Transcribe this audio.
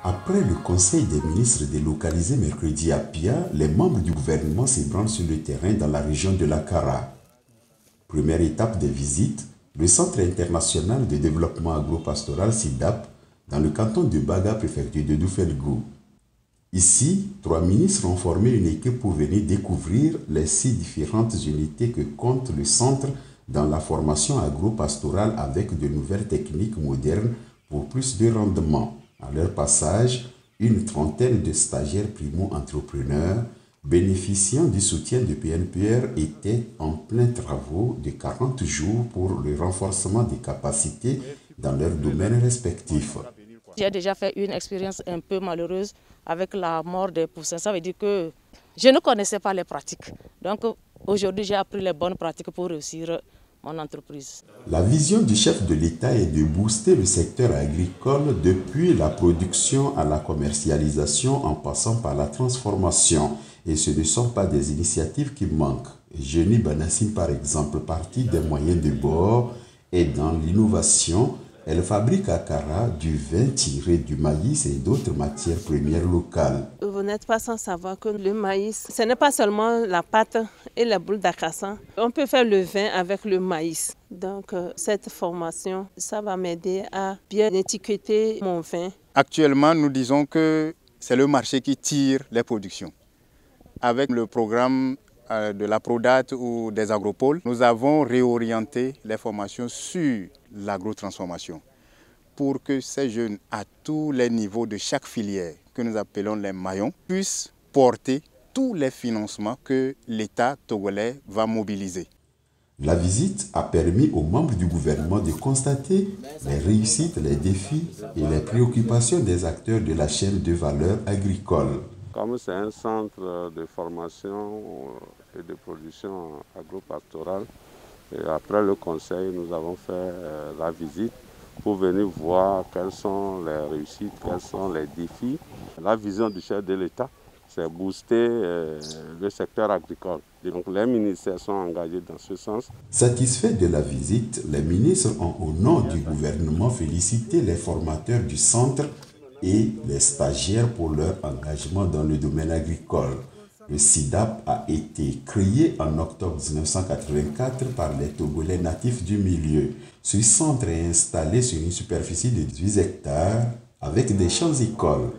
Après le Conseil des ministres délocalisé mercredi à Pia, les membres du gouvernement s'ébranlent sur le terrain dans la région de l'Akara. Première étape des visites, le Centre international de développement agro-pastoral CIDAP dans le canton de Baga, préfecture de Doufelgou. Ici, 3 ministres ont formé une équipe pour venir découvrir les 6 différentes unités que compte le centre dans la formation agro-pastorale avec de nouvelles techniques modernes pour plus de rendement. À leur passage, une trentaine de stagiaires primo-entrepreneurs bénéficiant du soutien de PNPR étaient en plein travaux de 40 jours pour le renforcement des capacités dans leurs domaines respectifs. J'ai déjà fait une expérience un peu malheureuse avec la mort des poussins. Ça veut dire que je ne connaissais pas les pratiques. Donc aujourd'hui, j'ai appris les bonnes pratiques pour réussir mon entreprise. La vision du chef de l'État est de booster le secteur agricole depuis la production à la commercialisation en passant par la transformation. Et ce ne sont pas des initiatives qui manquent. Jenny Banassim, par exemple, partie des moyens de bord, est dans l'innovation. Elle fabrique à Kara du vin tiré du maïs et d'autres matières premières locales. Vous n'êtes pas sans savoir que le maïs, ce n'est pas seulement la pâte et la boule d'acassan. On peut faire le vin avec le maïs. Donc cette formation, ça va m'aider à bien étiqueter mon vin. Actuellement, nous disons que c'est le marché qui tire les productions. Avec le programme de la Prodate ou des agropoles, nous avons réorienté les formations sur l'agrotransformation pour que ces jeunes à tous les niveaux de chaque filière, que nous appelons les maillons, puissent porter tous les financements que l'État togolais va mobiliser. La visite a permis aux membres du gouvernement de constater les réussites, les défis et les préoccupations des acteurs de la chaîne de valeur agricole. Comme c'est un centre de formation et de production agro-pastorale, et après le conseil, nous avons fait la visite pour venir voir quelles sont les réussites, quels sont les défis. La vision du chef de l'État, c'est booster le secteur agricole. Donc les ministères sont engagés dans ce sens. Satisfaits de la visite, les ministres ont au nom du gouvernement félicité les formateurs du centre et les stagiaires pour leur engagement dans le domaine agricole. Le CIDAP a été créé en octobre 1984 par les Togolais natifs du milieu. Ce centre est installé sur une superficie de 18 hectares avec des champs-écoles.